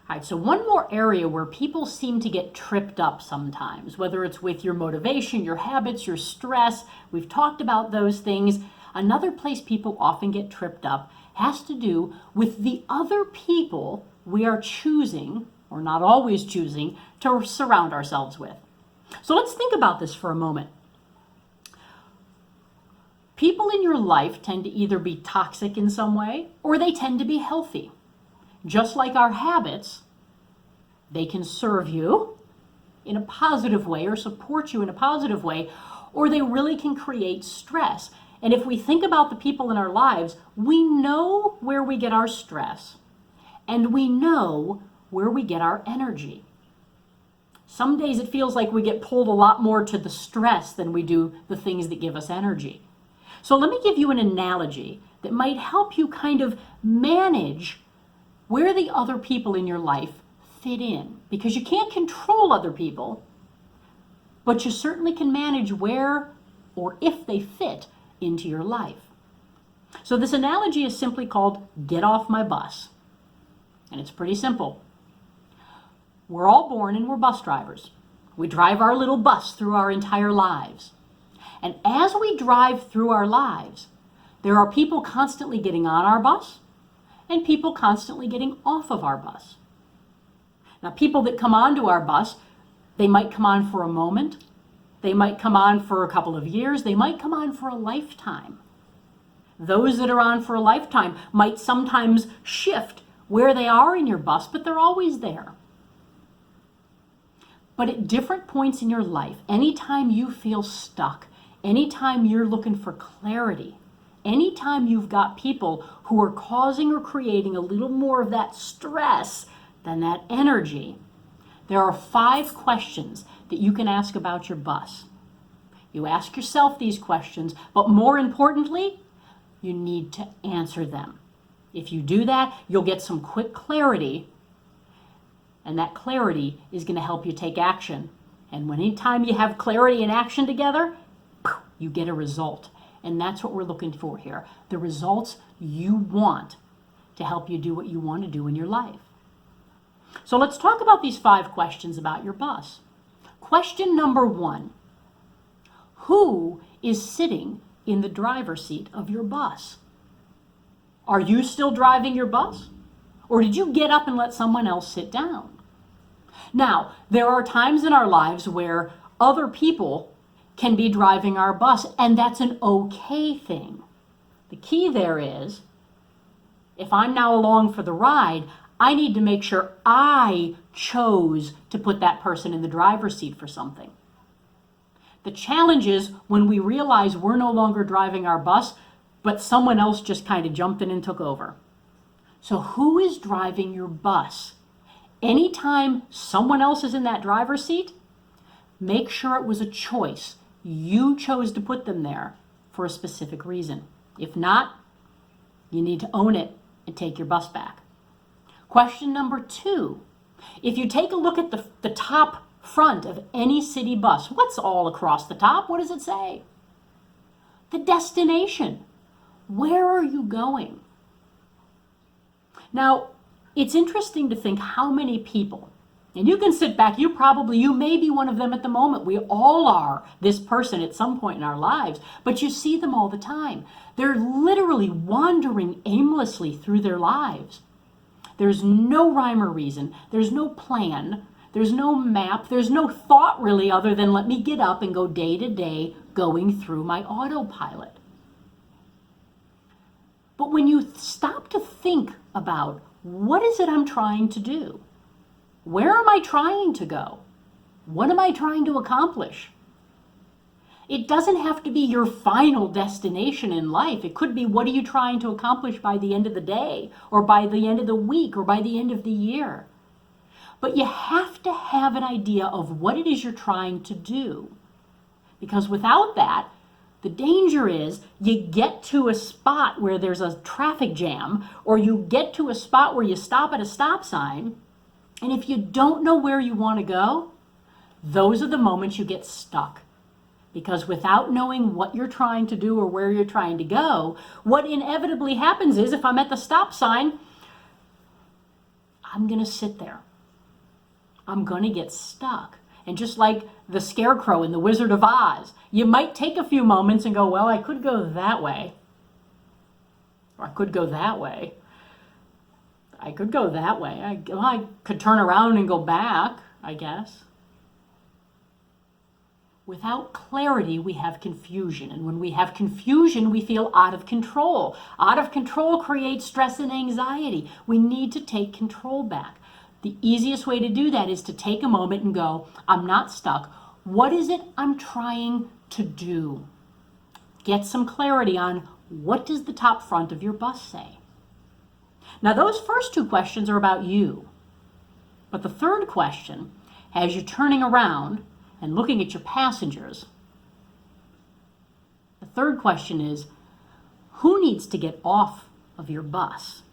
All right, so one more area where people seem to get tripped up sometimes, whether it's with your motivation, your habits, your stress, we've talked about those things. Another place people often get tripped up has to do with the other people we are choosing, or not always choosing, to surround ourselves with. So let's think about this for a moment. People in your life tend to either be toxic in some way, or they tend to be healthy. Just like our habits, they can serve you in a positive way or support you in a positive way, or they really can create stress. And if we think about the people in our lives, we know where we get our stress and we know where we get our energy. Some days it feels like we get pulled a lot more to the stress than we do the things that give us energy. So let me give you an analogy that might help you kind of manage where the other people in your life fit in. Because you can't control other people, but you certainly can manage where or if they fit into your life. So this analogy is simply called "get off my bus." And it's pretty simple. We're all born and we're bus drivers. We drive our little bus through our entire lives. And as we drive through our lives, there are people constantly getting on our bus and people constantly getting off of our bus. Now, people that come onto our bus, they might come on for a moment, they might come on for a couple of years, they might come on for a lifetime. Those that are on for a lifetime might sometimes shift where they are in your bus, but they're always there. But at different points in your life, anytime you feel stuck, anytime you're looking for clarity, anytime you've got people who are causing or creating a little more of that stress than that energy, there are 5 questions that you can ask about your bus. You ask yourself these questions, but more importantly, you need to answer them. If you do that, you'll get some quick clarity, and that clarity is going to help you take action. And anytime you have clarity and action together, you get a result. And that's what we're looking for here. The results you want to help you do what you want to do in your life. So let's talk about these 5 questions about your bus. Question number 1. Who is sitting in the driver's seat of your bus? Are you still driving your bus? Or did you get up and let someone else sit down? Now, there are times in our lives where other people can be driving our bus, and that's an okay thing. The key there is, if I'm now along for the ride, I need to make sure I chose to put that person in the driver's seat for something. The challenge is when we realize we're no longer driving our bus, but someone else just kind of jumped in and took over. So who is driving your bus? Anytime someone else is in that driver's seat, make sure it was a choice. You chose to put them there for a specific reason. If not, you need to own it and take your bus back. Question number 2. If you take a look at the top front of any city bus, what's all across the top? What does it say? The destination. Where are you going? Now, it's interesting to think how many people, and you can sit back, you may be one of them at the moment. We all are this person at some point in our lives, but you see them all the time. They're literally wandering aimlessly through their lives. There's no rhyme or reason. There's no plan. There's no map. There's no thought really other than let me get up and go day to day going through my autopilot. But when you stop to think about what is it I'm trying to do? Where am I trying to go? What am I trying to accomplish? It doesn't have to be your final destination in life. It could be what are you trying to accomplish by the end of the day, or by the end of the week, or by the end of the year. But you have to have an idea of what it is you're trying to do. Because without that, the danger is you get to a spot where there's a traffic jam, or you get to a spot where you stop at a stop sign, and if you don't know where you want to go, those are the moments you get stuck. Because without knowing what you're trying to do or where you're trying to go, what inevitably happens is if I'm at the stop sign, I'm going to sit there. I'm going to get stuck. And just like the Scarecrow in The Wizard of Oz, you might take a few moments and go, well, I could go that way. Or I could go that way. I could go that way. I could turn around and go back, I guess. Without clarity, we have confusion. And when we have confusion, we feel out of control. Out of control creates stress and anxiety. We need to take control back. The easiest way to do that is to take a moment and go, I'm not stuck. What is it I'm trying to do? Get some clarity on what does the top front of your bus say? Now, those first two questions are about you. But the third question, as you're turning around and looking at your passengers, the third question is, who needs to get off of your bus?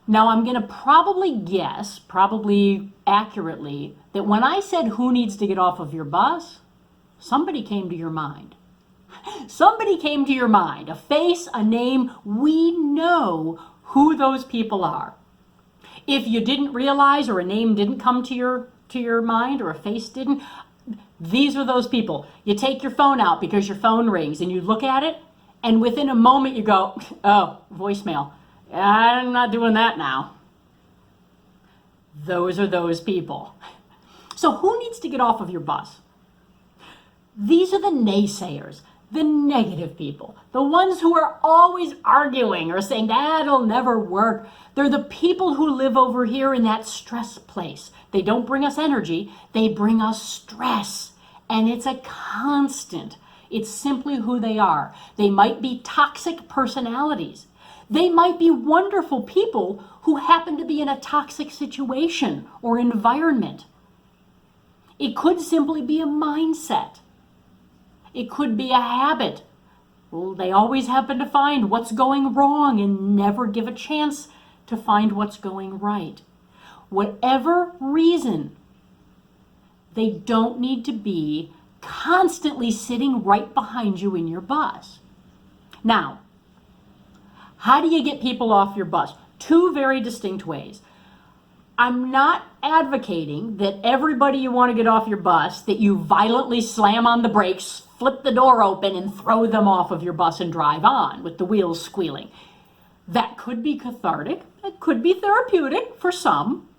Now, I'm going to probably guess, probably accurately, that when I said who needs to get off of your bus, somebody came to your mind. Somebody came to your mind, a face, a name. We know who those people are. If you didn't realize or a name didn't come to your mind or a face didn't, these are those people. You take your phone out because your phone rings and you look at it, and within a moment you go, oh, voicemail. I'm not doing that now. Those are those people. So who needs to get off of your bus? These are the naysayers, the negative people, the ones who are always arguing or saying that'll never work. They're the people who live over here in that stress place. They don't bring us energy, they bring us stress. And it's a constant. It's simply who they are. They might be toxic personalities. They might be wonderful people who happen to be in a toxic situation or environment. It could simply be a mindset. It could be a habit. Well, they always happen to find what's going wrong and never give a chance to find what's going right. Whatever reason, they don't need to be constantly sitting right behind you in your bus. Now, how do you get people off your bus? Two very distinct ways. I'm not advocating that everybody you want to get off your bus, that you violently slam on the brakes, flip the door open, and throw them off of your bus and drive on with the wheels squealing. That could be cathartic. It could be therapeutic for some.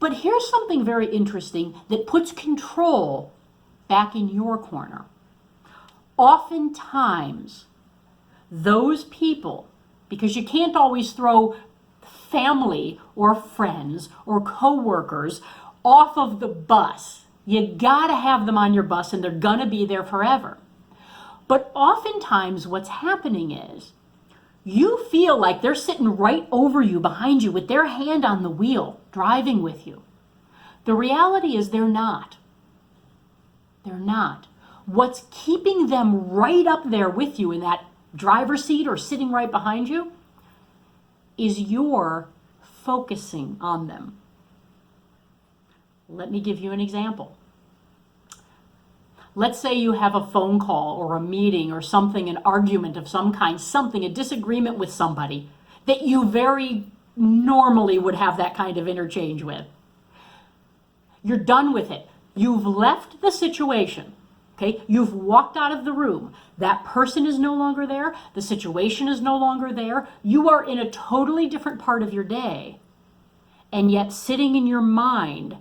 But here's something very interesting that puts control back in your corner. Oftentimes, those people, because you can't always throw family or friends or coworkers off of the bus. You gotta have them on your bus and they're gonna be there forever. But oftentimes what's happening is you feel like they're sitting right over you, behind you, with their hand on the wheel, driving with you. The reality is they're not. They're not. What's keeping them right up there with you in that driver's seat or sitting right behind you is your focusing on them. Let me give you an example. Let's say you have a phone call or a meeting or something, an argument of some kind, something, a disagreement with somebody that you very normally would have that kind of interchange with. You're done with it. You've left the situation. Okay, you've walked out of the room. That person is no longer there. The situation is no longer there. You are in a totally different part of your day. And yet sitting in your mind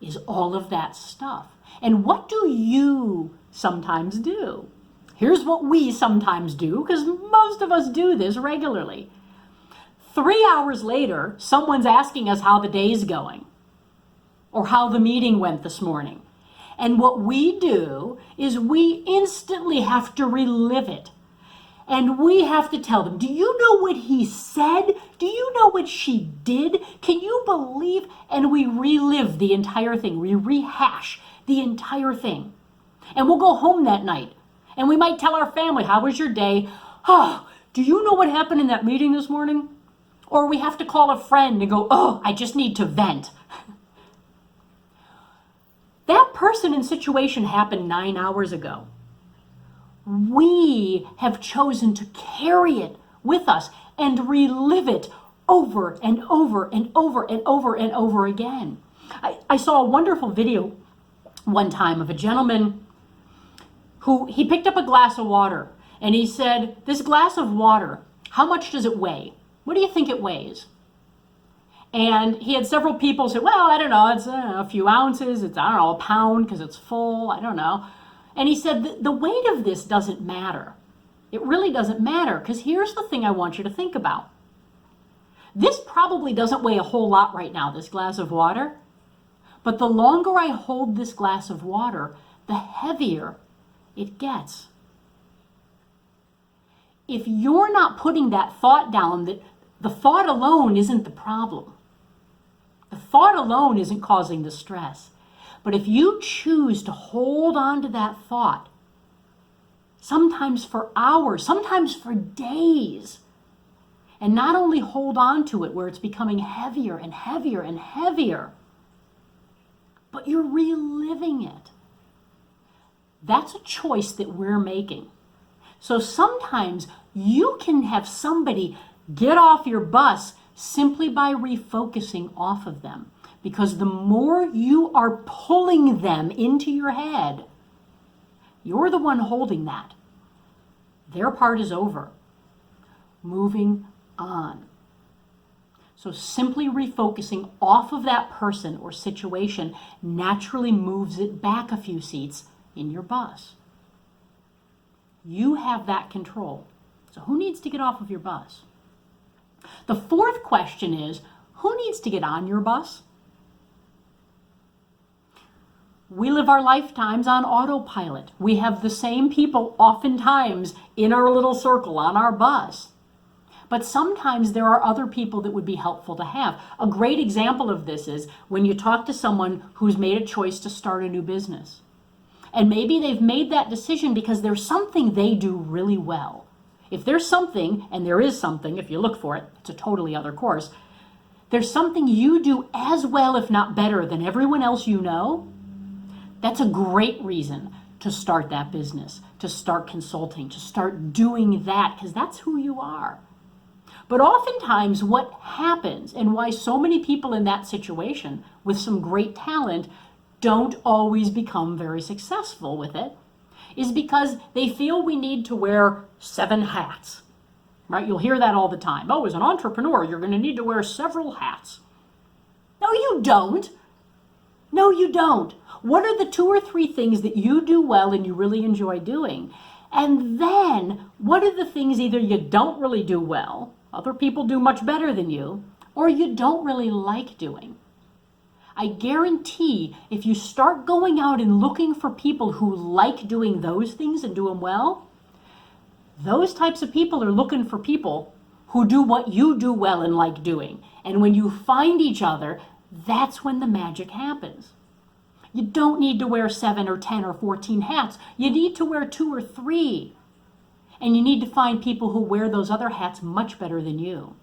is all of that stuff. And what do you sometimes do? Here's what we sometimes do, because most of us do this regularly. 3 hours later, someone's asking us how the day's going or how the meeting went this morning. And what we do is we instantly have to relive it. And we have to tell them, do you know what he said? Do you know what she did? Can you believe? And we relive the entire thing. We rehash the entire thing. And we'll go home that night. And we might tell our family, how was your day? Oh, do you know what happened in that meeting this morning? Or we have to call a friend and go, oh, I just need to vent. That person and situation happened 9 hours ago. We have chosen to carry it with us and relive it over and over and over and over and over again. I saw a wonderful video one time of a gentleman who he picked up a glass of water and he said, "This glass of water, how much does it weigh? What do you think it weighs?" And he had several people say, "Well, I don't know, it's a few ounces, it's, I don't know, a pound because it's full, I don't know." And he said, the weight of this doesn't matter. It really doesn't matter, because here's the thing I want you to think about. This probably doesn't weigh a whole lot right now, this glass of water. But the longer I hold this glass of water, the heavier it gets. If you're not putting that thought down, that the thought alone isn't the problem. The thought alone isn't causing the stress. But if you choose to hold on to that thought, sometimes for hours, sometimes for days, and not only hold on to it where it's becoming heavier and heavier and heavier, but you're reliving it. That's a choice that we're making. So sometimes you can have somebody get off your bus simply by refocusing off of them. Because the more you are pulling them into your head, you're the one holding that. Their part is over. Moving on. So simply refocusing off of that person or situation naturally moves it back a few seats in your bus. You have that control. So who needs to get off of your bus? The fourth question is, who needs to get on your bus? We live our lifetimes on autopilot. We have the same people oftentimes in our little circle on our bus. But sometimes there are other people that would be helpful to have. A great example of this is when you talk to someone who's made a choice to start a new business. And maybe they've made that decision because there's something they do really well. If there's something, and there is something, if you look for it, it's a totally other course, there's something you do as well, if not better, than everyone else you know, that's a great reason to start that business, to start consulting, to start doing that, because that's who you are. But oftentimes what happens, and why so many people in that situation with some great talent don't always become very successful with it, is because they feel we need to wear 7 hats, right? You'll hear that all the time. Oh, as an entrepreneur, you're going to need to wear several hats. No, you don't. No, you don't. What are the 2 or 3 things that you do well and you really enjoy doing? And then, what are the things either you don't really do well, other people do much better than you, or you don't really like doing? I guarantee if you start going out and looking for people who like doing those things and do them well, those types of people are looking for people who do what you do well and like doing. And when you find each other, that's when the magic happens. You don't need to wear 7 or 10 or 14 hats. You need to wear 2 or 3. And you need to find people who wear those other hats much better than you.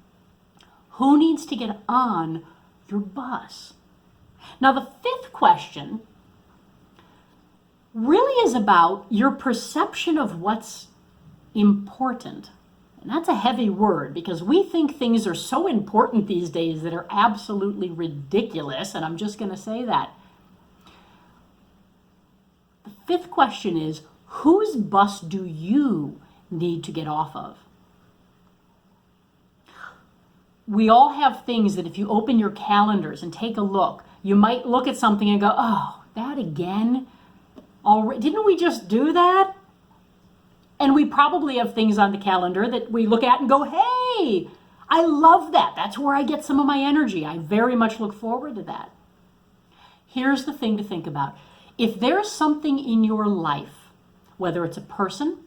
Who needs to get on your bus? Now, the 5th question really is about your perception of what's important. And that's a heavy word because we think things are so important these days that are absolutely ridiculous, and I'm just going to say that. The 5th question is, whose bus do you need to get off of? We all have things that if you open your calendars and take a look, you might look at something and go, oh, that again? Didn't we just do that? And we probably have things on the calendar that we look at and go, hey, I love that. That's where I get some of my energy. I very much look forward to that. Here's the thing to think about. If there's something in your life, whether it's a person,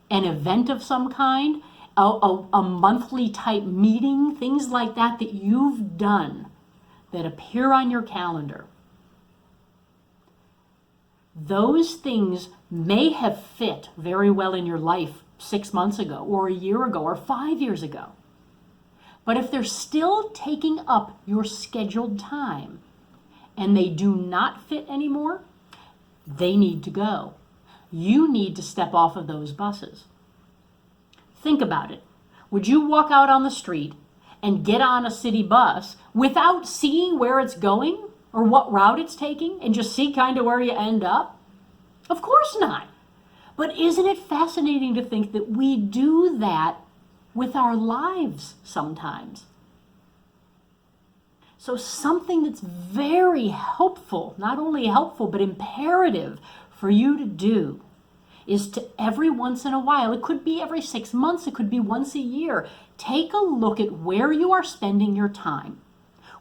an event of some kind, a monthly type meeting, things like that that you've done that appear on your calendar, those things may have fit very well in your life 6 months ago or a year ago or 5 years ago. But if they're still taking up your scheduled time and they do not fit anymore, they need to go. You need to step off of those buses. Think about it. Would you walk out on the street and get on a city bus without seeing where it's going or what route it's taking and just see kind of where you end up? Of course not. But isn't it fascinating to think that we do that with our lives sometimes? So something that's very helpful, not only helpful, but imperative for you to do is to every once in a while, it could be every 6 months, it could be once a year, take a look at where you are spending your time,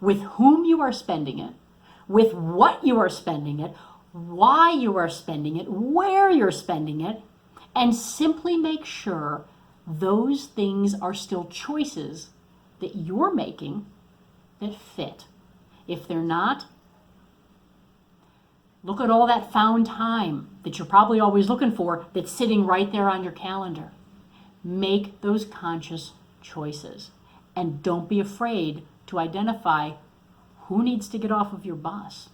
with whom you are spending it, with what you are spending it, why you are spending it, where you're spending it, and simply make sure those things are still choices that you're making that fit. If they're not, look at all that found time that you're probably always looking for that's sitting right there on your calendar. Make those conscious choices. And don't be afraid to identify who needs to get off of your bus.